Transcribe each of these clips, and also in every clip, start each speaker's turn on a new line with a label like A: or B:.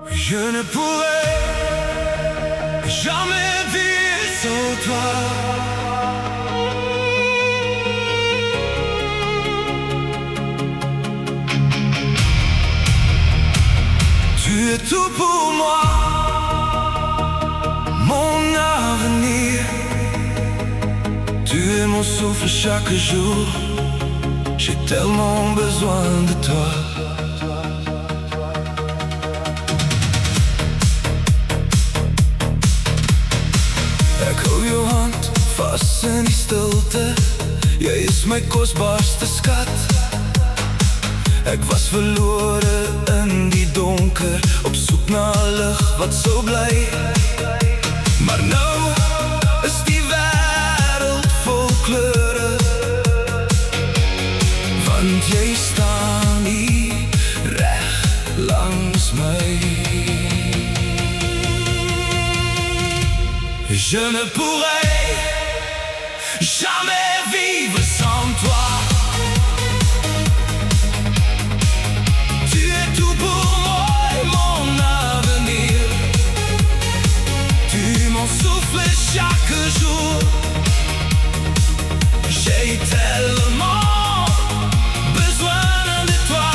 A: Je ne pourrai jamais vivre sans toi. Tu es tout pour moi, mon avenir. Tu es mon souffle chaque jour. J'ai tellement besoin de toi. Ik hou jou hand vast in die stilte. Jy is my kosbaarste skat. Ek was verlore in die donker, op soek na lig wat so bly. Maar nou is die wêreld vol kleure, want jy staan hier reg langs my. Je ne pourrai jamais vivre sans toi. Tu es tout pour moi et mon avenir. Tu es mon souffle chaque jour. J'ai tellement besoin de toi.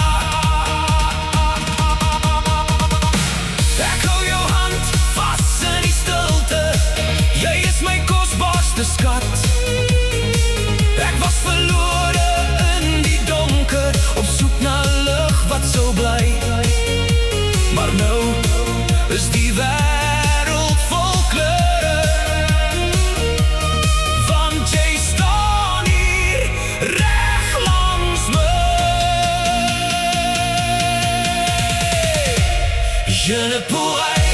A: Ik hou jou hand vast in die stilte. Jy is my kosbaarste skat. Ek was verlore in die donker, op soek na lig wat so bly. Maar nou is die wêreld vol kleure, want jy staan hier reg langs my. Je ne pourrai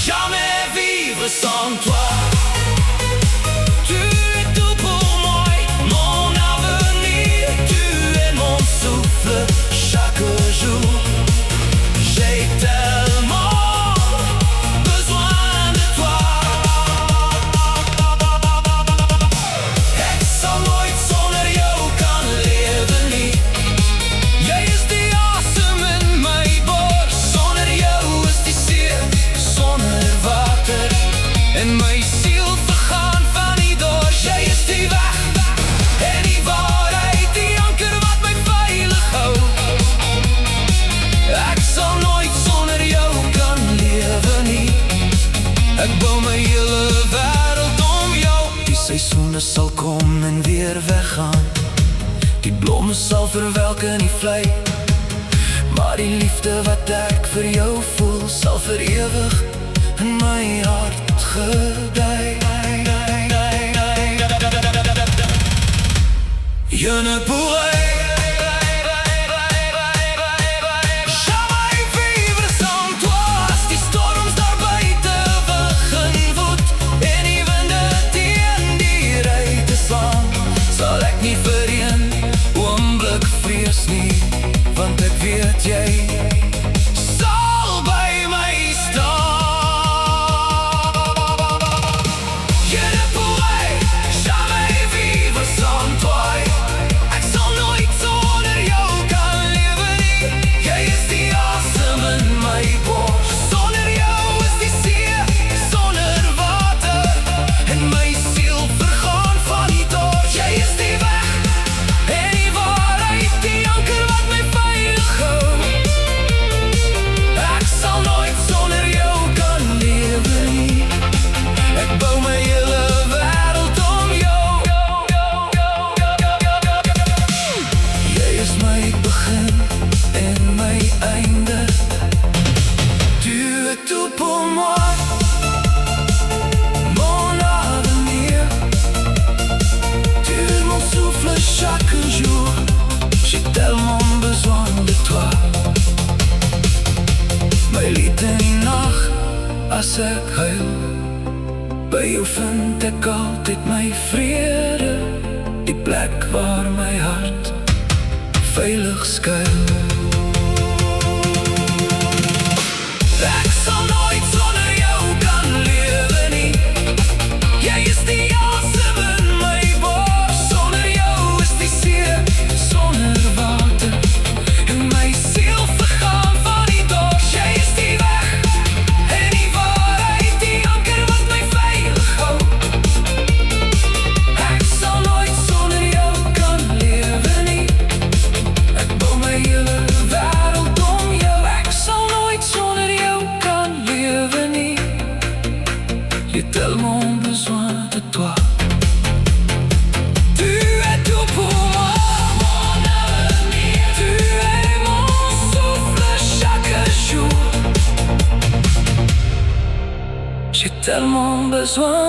A: jamais vivre sans toi. Tu es tout pour moi, mon avenir. Tu es mon souffle chaque jour. J'ai tellement besoin de toi. Ik zal nooit zonder jou kan leven nie. Jy is die asem in my borst. Sonder jou is die see sonder water. En my siel vergaan van die dors. Jy is die weg en die waarheid, die anker wat my veilig hou. Ek sal nooit sonder jou kan lewe nie. Ek bou my hele wêreld om jou. Die seisoene sal kom en weer weggaan. Die blomme sal verwelk in die vlei. Maar die liefde wat ek vir jou voel, sal vir ewig in my hart gedei. Je ne pourrai jamais vivre sans toi. As die storms daar buite begin woed en die winde teen die ruite slaan, sal ek nie vir een oomblik vrees nie, want ek weet jy sal by my staan. Je ne pourrai jamais vivre sans toi. Ek sal nooit sonder jou kan lewe nie. Jy is die asem in my bors. Sonder jou is die see sonder water. En my siel vergaan van die dors. Jy is die weg en die waarheid, die anker wat my veilig hou. Ek sal nooit sonder jou kan lewe nie. Ek bou my hele wêreld om jou. Jy is my begin en my einde. Tu es tout pour moi, mon avenir. Tu es mon souffle chaque jour. J'ai tellement besoin de toi. My lied in die nacht, as ek huil, by jou vind ek altyd my vrede. Die plek waar my hart veilig skuil. Ek sal nooit sonder jou kan lewe nie. Jy is die asem in my bors. Sonder jou is die see sonder water. En my siel vergaan van die dors. Jy toi.